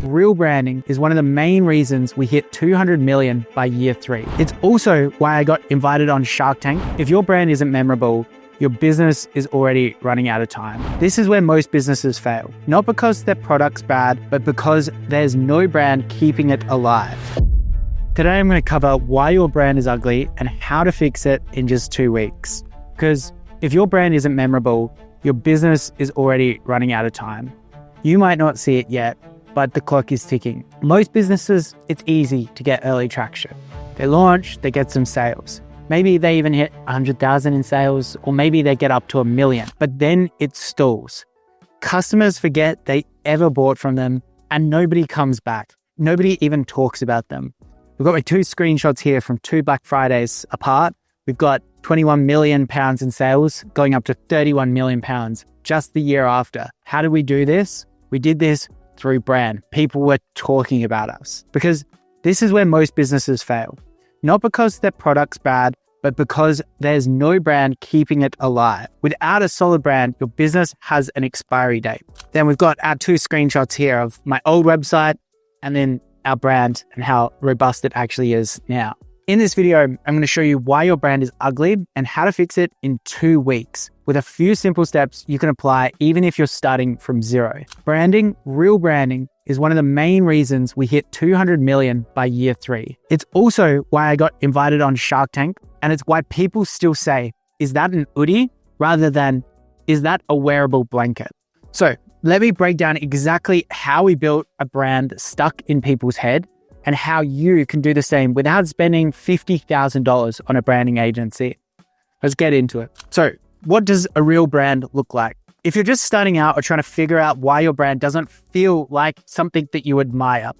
real branding is one of the main reasons we hit 200 million by year 3. It's also why I got invited on Shark Tank. If your brand isn't memorable, your business is already running out of time. This is where most businesses fail, not because their product's bad, but because there's no brand keeping it alive. Today, I'm going to cover why your brand is ugly and how to fix it in just 2 weeks. Because if your brand isn't memorable, your business is already running out of time. You might not see it yet, but the clock is ticking. Most businesses, it's easy to get early traction. They launch, they get some sales. Maybe they even hit 100,000 in sales, or maybe they get up to 1 million, but then it stalls. Customers forget they ever bought from them and nobody comes back. Nobody even talks about them. We've got my 2 screenshots here from 2 Black Fridays apart. We've got 21 million pounds in sales going up to 31 million pounds just the year after. How did we do this? We did this through brand. People were talking about us, because this is where most businesses fail. Not because their product's bad, but because there's no brand keeping it alive. Without a solid brand, your business has an expiry date. Then we've got our 2 screenshots here of my old website and then our brand and how robust it actually is now. In this video, I'm going to show you why your brand is ugly and how to fix it in 2 weeks with a few simple steps you can apply even if you're starting from zero. Branding, real branding, is one of the main reasons we hit 200 million by year 3. It's also why I got invited on Shark Tank, and it's why people still say, is that an Oodie? Rather than, is that a wearable blanket? So let me break down exactly how we built a brand stuck in people's head and how you can do the same without spending $50,000 on a branding agency. Let's get into it. So what does a real brand look like? If you're just starting out or trying to figure out why your brand doesn't feel like something that you admire,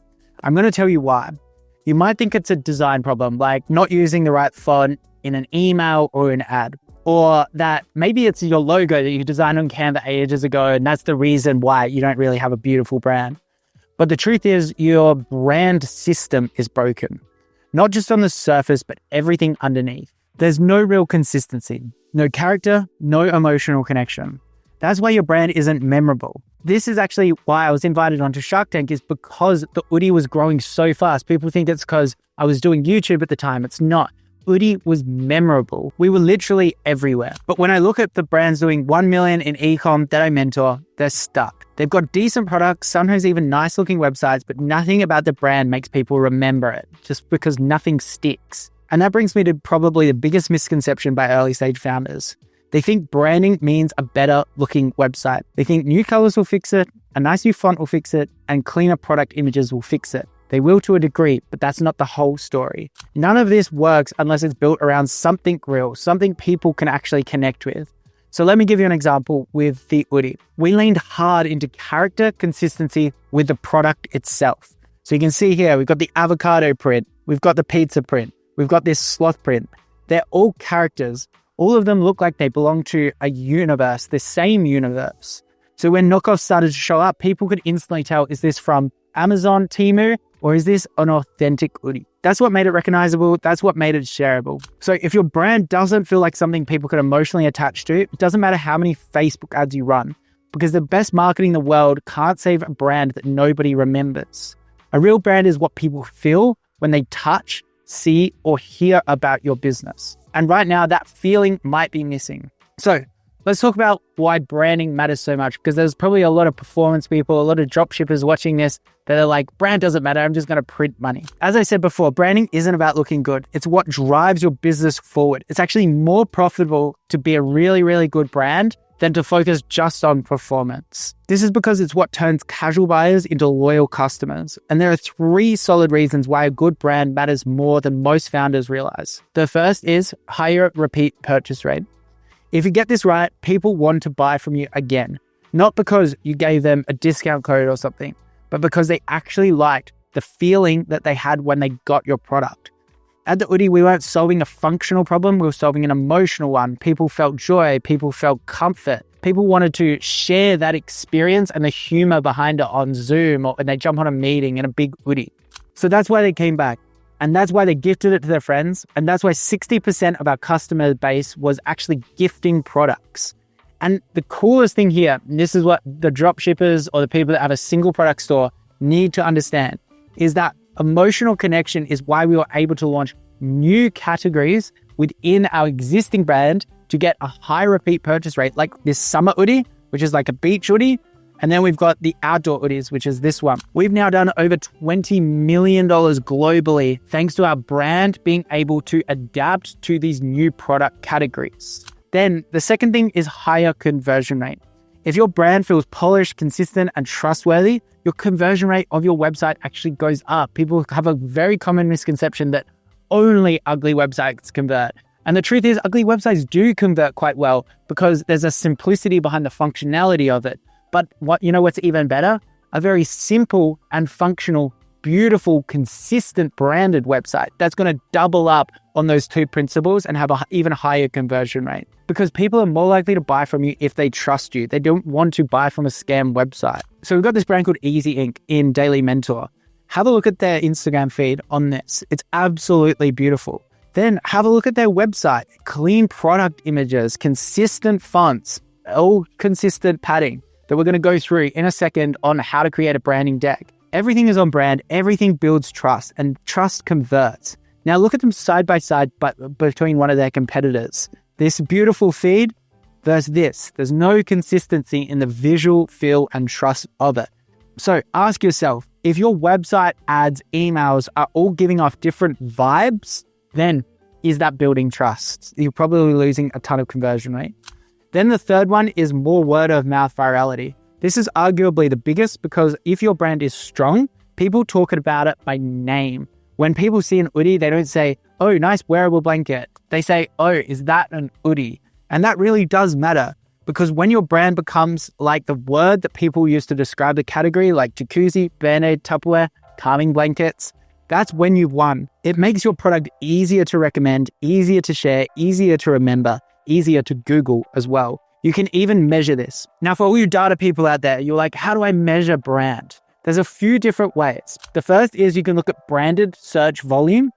I'm going to tell you why. You might think it's a design problem, like not using the right font in an email or an ad, or that maybe it's your logo that you designed on Canva ages ago, and that's the reason why you don't really have a beautiful brand. But the truth is, your brand system is broken, not just on the surface, but everything underneath. There's no real consistency, no character, no emotional connection. That's why your brand isn't memorable. This is actually why I was invited onto Shark Tank, is because the Oodie was growing so fast. People think it's because I was doing YouTube at the time. It's not. Oodie was memorable. We were literally everywhere. But when I look at the brands doing 1 million in e-com that I mentor, they're stuck. They've got decent products, sometimes even nice looking websites, but nothing about the brand makes people remember it, just because nothing sticks. And that brings me to probably the biggest misconception by early stage founders. They think branding means a better looking website. They think new colors will fix it, a nice new font will fix it, and cleaner product images will fix it. They will to a degree, but that's not the whole story. None of this works unless it's built around something real, something people can actually connect with. So let me give you an example with the Oodie. We leaned hard into character consistency with the product itself. So you can see here, we've got the avocado print, we've got the pizza print, we've got this sloth print. They're all characters. All of them look like they belong to a universe, the same universe. So when knockoffs started to show up, people could instantly tell, is this from Amazon, Temu, or is this an authentic Oodie? That's what made it recognizable. That's what made it shareable. So if your brand doesn't feel like something people can emotionally attach to, it doesn't matter how many Facebook ads you run, because the best marketing in the world can't save a brand that nobody remembers. A real brand is what people feel when they touch, see, or hear about your business. And right now, that feeling might be missing. So let's talk about why branding matters so much, because there's probably a lot of performance people, a lot of dropshippers watching this that are like, brand doesn't matter, I'm just going to print money. As I said before, branding isn't about looking good. It's what drives your business forward. It's actually more profitable to be a really, really good brand than to focus just on performance. This is because it's what turns casual buyers into loyal customers. And there are 3 solid reasons why a good brand matters more than most founders realize. The first is higher repeat purchase rate. If you get this right, people want to buy from you again, not because you gave them a discount code or something, but because they actually liked the feeling that they had when they got your product. At the Oodie, we weren't solving a functional problem, we were solving an emotional one. People felt joy, people felt comfort. People wanted to share that experience and the humor behind it on Zoom, or when they jump on a meeting in a big Oodie. So that's why they came back. And that's why they gifted it to their friends. And that's why 60% of our customer base was actually gifting products. And the coolest thing here, and this is what the drop shippers or the people that have a single product store, need to understand is that emotional connection is why we were able to launch new categories within our existing brand to get a high repeat purchase rate, like this summer Oodie, which is like a beach Oodie. And then we've got the outdoor Oodies, which is this one. We've now done over $20 million globally, thanks to our brand being able to adapt to these new product categories. Then the second thing is higher conversion rate. If your brand feels polished, consistent, and trustworthy, your conversion rate of your website actually goes up. People have a very common misconception that only ugly websites convert. And the truth is, ugly websites do convert quite well because there's a simplicity behind the functionality of it. But what's even better? A very simple and functional, beautiful, consistent branded website that's going to double up on those two principles and have an even higher conversion rate. Because people are more likely to buy from you if they trust you. They don't want to buy from a scam website. So we've got this brand called Easy Ink in Daily Mentor. Have a look at their Instagram feed on this. It's absolutely beautiful. Then have a look at their website. Clean product images, consistent fonts, all consistent padding that we're going to go through in a second on how to create a branding deck. Everything is on brand, everything builds trust, and trust converts. Now look at them side by side, but between one of their competitors. This beautiful feed versus this. There's no consistency in the visual feel and trust of it. So ask yourself, if your website, ads, emails are all giving off different vibes, then is that building trust? You're probably losing a ton of conversion rate. Then the third one is more word of mouth virality. This is arguably the biggest because if your brand is strong, people talk about it by name. When people see an Oodie, they don't say, oh, nice wearable blanket. They say, oh, is that an Oodie? And that really does matter because when your brand becomes like the word that people use to describe the category, like jacuzzi, Band-Aid, Tupperware, calming blankets, that's when you've won. It makes your product easier to recommend, easier to share, easier to remember, easier to Google as well. You can even measure this. Now, for all you data people out there, you're like, how do I measure brand? There's a few different ways. The first is you can look at branded search volume.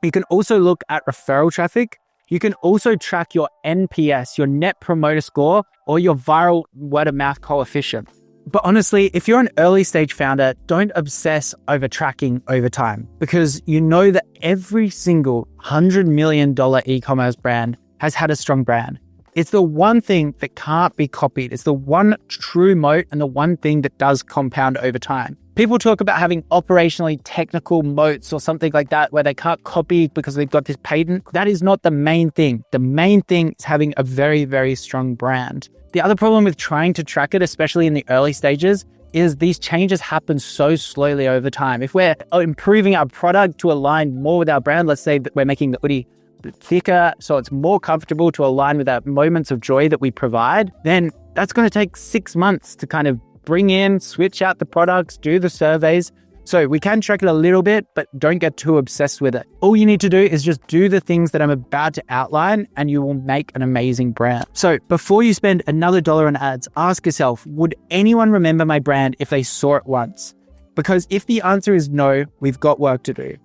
You can also look at referral traffic. You can also track your NPS, your net promoter score, or your viral word of mouth coefficient. But honestly, if you're an early stage founder, don't obsess over tracking over time because you know that every single $100 million e-commerce brand has had a strong brand. It's the one thing that can't be copied. It's the one true moat and the one thing that does compound over time. People talk about having operationally technical moats or something like that where they can't copy because they've got this patent. That is not the main thing. The main thing is having a very, very strong brand. The other problem with trying to track it, especially in the early stages, is these changes happen so slowly over time. If we're improving our product to align more with our brand, let's say that we're making the Oodie thicker so it's more comfortable to align with our moments of joy that we provide, then that's going to take 6 months to kind of bring in, switch out the products, do the surveys. So we can track it a little bit, but don't get too obsessed with it. All you need to do is just do the things that I'm about to outline and you will make an amazing brand. So before you spend another dollar on ads, ask yourself, would anyone remember my brand if they saw it once? Because if the answer is no, we've got work to do.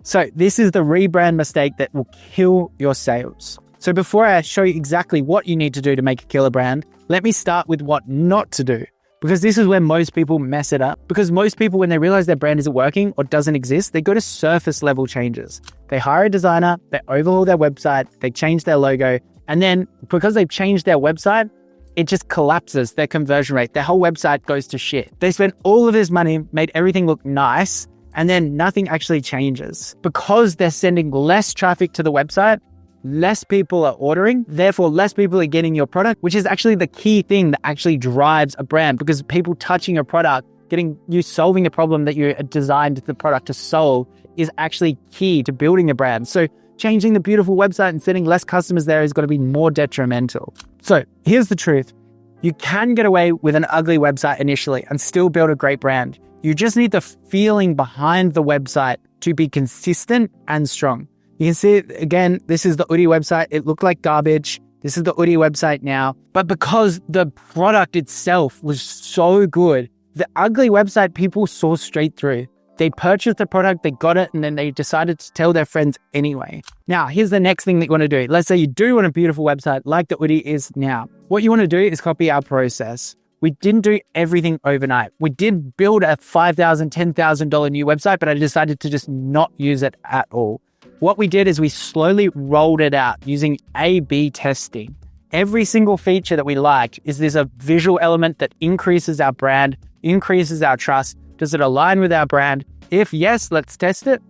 So this is the rebrand mistake that will kill your sales. So before I show you exactly what you need to do to make a killer brand, let me start with what not to do. Because this is where most people mess it up. Because most people, when they realize their brand isn't working or doesn't exist, they go to surface level changes. They hire a designer, they overhaul their website, they change their logo, and then because they've changed their website, it just collapses their conversion rate. Their whole website goes to shit. They spent all of this money, made everything look nice, and then nothing actually changes. Because they're sending less traffic to the website, less people are ordering, therefore less people are getting your product, which is actually the key thing that actually drives a brand, because people touching your product, getting you solving the problem that you designed the product to solve is actually key to building a brand. So changing the beautiful website and sending less customers there is going to be more detrimental. So here's the truth. You can get away with an ugly website initially and still build a great brand. You just need the feeling behind the website to be consistent and strong. You can see it again. This is the Oodie website. It looked like garbage. This is the Oodie website now. But because the product itself was so good, the ugly website people saw straight through. They purchased the product, they got it, and then they decided to tell their friends anyway. Now, here's the next thing that you want to do. Let's say you do want a beautiful website like the Oodie is now. What you want to do is copy our process. We didn't do everything overnight. We did build a $5,000, $10,000 new website, but I decided to just not use it at all. What we did is we slowly rolled it out using A/B testing. Every single feature that we liked, is this a visual element that increases our brand, increases our trust? Does it align with our brand? If yes, let's test it.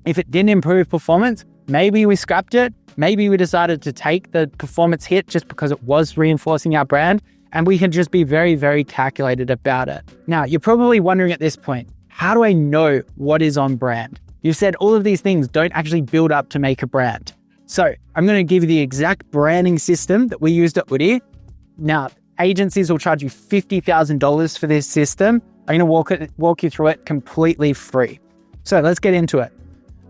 If it didn't improve performance, maybe we scrapped it. Maybe we decided to take the performance hit just because it was reinforcing our brand, and we can just be very, very calculated about it. Now, you're probably wondering at this point, how do I know what is on brand? You've said all of these things don't actually build up to make a brand. So I'm going to give you the exact branding system that we used at Oodie. Now, agencies will charge you $50,000 for this system. I'm going to walk you through it completely free. So let's get into it.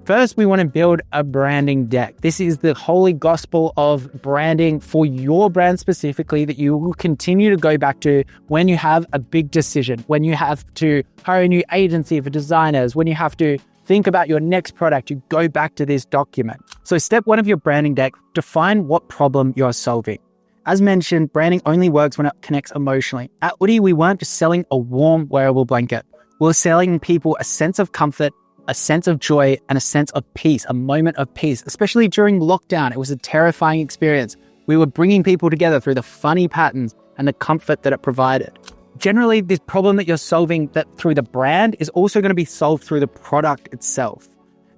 First, we want to build a branding deck. This is the holy gospel of branding for your brand specifically that you will continue to go back to when you have a big decision, when you have to hire a new agency for designers, when you have to think about your next product, you go back to this document. So step one of your branding deck, define what problem you're solving. As mentioned, branding only works when it connects emotionally. At Oodie, we weren't just selling a warm wearable blanket. We were selling people a sense of comfort, a sense of joy, and a sense of peace, a moment of peace, especially during lockdown. It was a terrifying experience. We were bringing people together through the funny patterns and the comfort that it provided. Generally, this problem that you're solving that through the brand is also going to be solved through the product itself.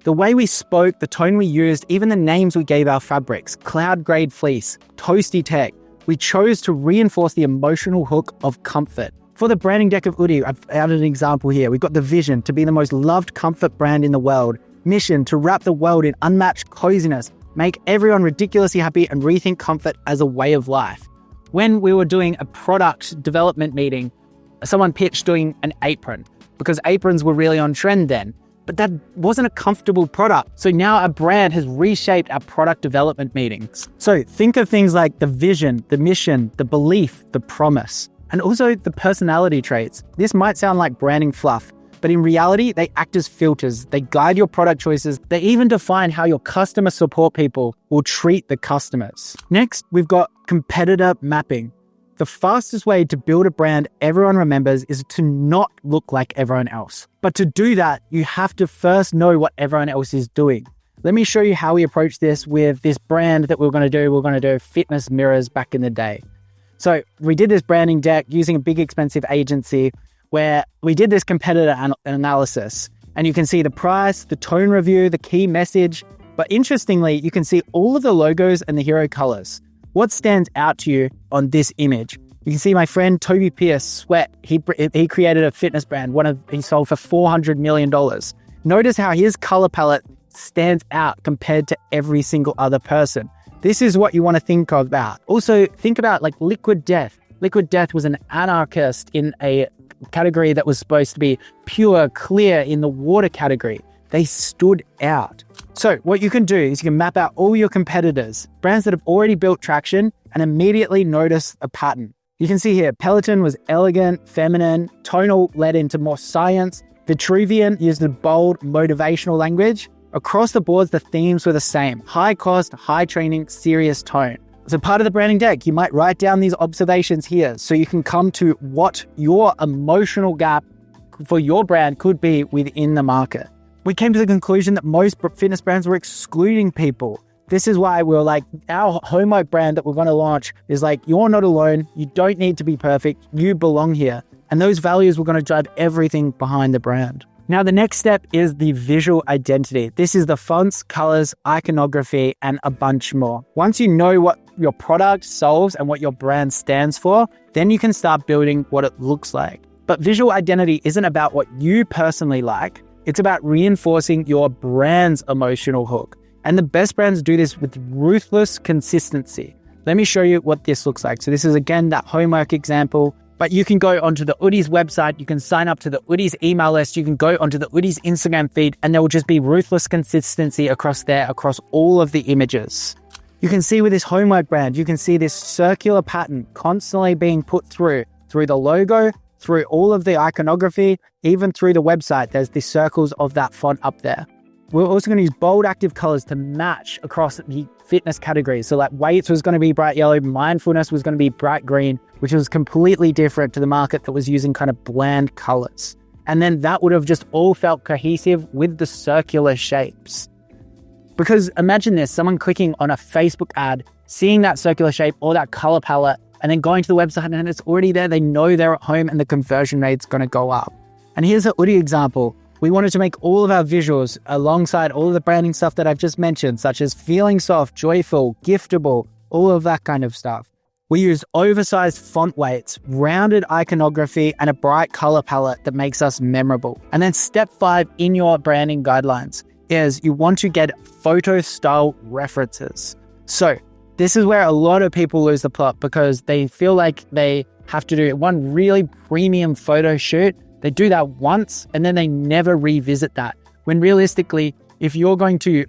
The way we spoke, the tone we used, even the names we gave our fabrics, cloud grade fleece, toasty tech, we chose to reinforce the emotional hook of comfort. For the branding deck of Oodie, I've added an example here. We've got the vision to be the most loved comfort brand in the world. Mission to wrap the world in unmatched coziness, make everyone ridiculously happy and rethink comfort as a way of life. When we were doing a product development meeting, someone pitched doing an apron because aprons were really on trend then, but that wasn't a comfortable product. So now our brand has reshaped our product development meetings. So think of things like the vision, the mission, the belief, the promise, and also the personality traits. This might sound like branding fluff, but in reality, they act as filters. They guide your product choices. They even define how your customer support people will treat the customers. Next, we've got competitor mapping. The fastest way to build a brand everyone remembers is to not look like everyone else. But to do that, you have to first know what everyone else is doing. Let me show you how we approach this with this brand that we're going to do. We're going to do fitness mirrors back in the day. So we did this branding deck using a big expensive agency where we did this competitor analysis, and you can see the price, the tone review, the key message. But interestingly, you can see all of the logos and the hero colors. What stands out to you on this image? You can see my friend Toby Pierce, Sweat. He created a fitness brand. He sold for $400 million. Notice how his color palette stands out compared to every single other person. This is what you want to think about. Also, think about like Liquid Death. Liquid Death was an anarchist in a category that was supposed to be pure, clear in the water category. They stood out. So what you can do is you can map out all your competitors, brands that have already built traction, and immediately notice a pattern. You can see here, Peloton was elegant, feminine, tonal led into more science. Vitruvian used the bold, motivational language. Across the boards, the themes were the same. High cost, high training, serious tone. So part of the branding deck, you might write down these observations here so you can come to what your emotional gap for your brand could be within the market. We came to the conclusion that most fitness brands were excluding people. This is why we were like, our homework brand that we're going to launch is like, you're not alone. You don't need to be perfect. You belong here. And those values were going to drive everything behind the brand. Now, the next step is the visual identity. This is the fonts, colors, iconography, and a bunch more. Once you know what your product solves and what your brand stands for, then you can start building what it looks like. But visual identity isn't about what you personally like. It's about reinforcing your brand's emotional hook. And the best brands do this with ruthless consistency. Let me show you what this looks like. So this is again that homework example. But you can go onto the Oodie's website, you can sign up to the Oodie's email list, you can go onto the Oodie's Instagram feed, and there will just be ruthless consistency across all of the images. You can see with this homework brand, you can see this circular pattern constantly being put through the logo, through all of the iconography, even through the website, there's the circles of that font up there. We're also going to use bold active colors to match across the fitness categories. So like weights was going to be bright yellow, mindfulness was going to be bright green, which was completely different to the market that was using kind of bland colors. And then that would have just all felt cohesive with the circular shapes. Because imagine this, someone clicking on a Facebook ad, seeing that circular shape or that color palette, and then going to the website and it's already there. They know they're at home and the conversion rate's going to go up. And here's an Oodie example. We wanted to make all of our visuals alongside all of the branding stuff that I've just mentioned, such as feeling soft, joyful, giftable, all of that kind of stuff. We use oversized font weights, rounded iconography, and a bright color palette that makes us memorable. And then step 5 in your branding guidelines is you want to get photo style references. So this is where a lot of people lose the plot because they feel like they have to do one really premium photo shoot. They do that once and then they never revisit that. When realistically, if you're going to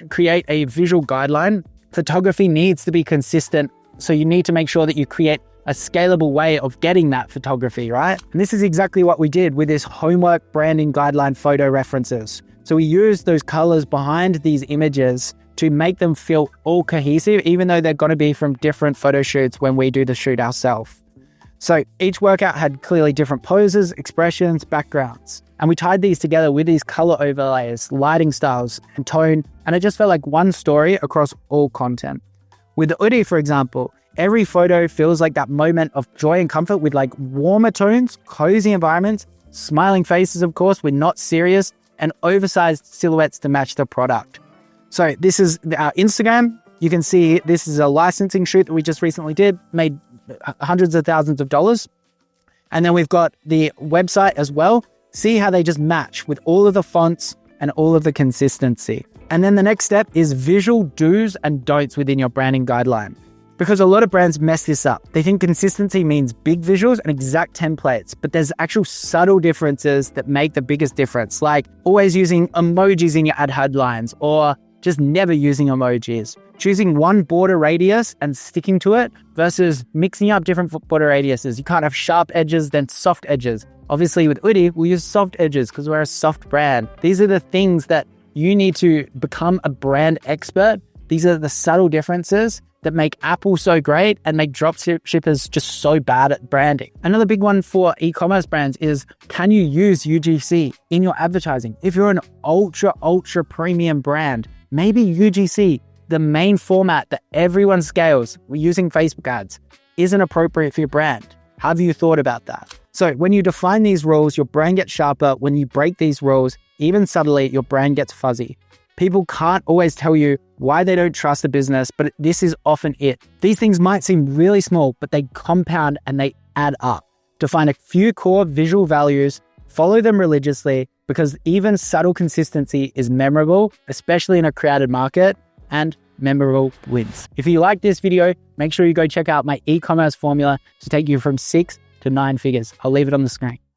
create a visual guideline, photography needs to be consistent. So you need to make sure that you create a scalable way of getting that photography, right? And this is exactly what we did with this homework branding guideline photo references. So we used those colors behind these images to make them feel all cohesive, even though they're going to be from different photo shoots when we do the shoot ourselves. So each workout had clearly different poses, expressions, backgrounds. And we tied these together with these color overlays, lighting styles, and tone. And it just felt like one story across all content. With the Oodie, for example, every photo feels like that moment of joy and comfort with like warmer tones, cozy environments, smiling faces, of course, we're not serious, and oversized silhouettes to match the product. So this is our Instagram. You can see this is a licensing shoot that we just recently did, made hundreds of thousands of dollars. And then we've got the website as well. See how they just match with all of the fonts and all of the consistency. And then the next step is visual do's and don'ts within your branding guideline. Because a lot of brands mess this up. They think consistency means big visuals and exact templates, but there's actual subtle differences that make the biggest difference, like always using emojis in your ad headlines or just never using emojis. Choosing one border radius and sticking to it versus mixing up different border radiuses. You can't have sharp edges, then soft edges. Obviously with Oodie, we use soft edges because we're a soft brand. These are the things that you need to become a brand expert. These are the subtle differences that make Apple so great and make dropshippers just so bad at branding. Another big one for e-commerce brands is, can you use UGC in your advertising? If you're an ultra premium brand, maybe UGC, the main format that everyone scales, we're using Facebook ads, isn't appropriate for your brand. Have you thought about that? So when you define these rules, your brand gets sharper. When you break these rules, even subtly, your brand gets fuzzy. People can't always tell you why they don't trust the business, but this is often it. These things might seem really small, but they compound and they add up. Define a few core visual values, follow them religiously, because even subtle consistency is memorable, especially in a crowded market, and memorable wins. If you like this video, make sure you go check out my e-commerce formula to take you from 6 to 9 figures. I'll leave it on the screen.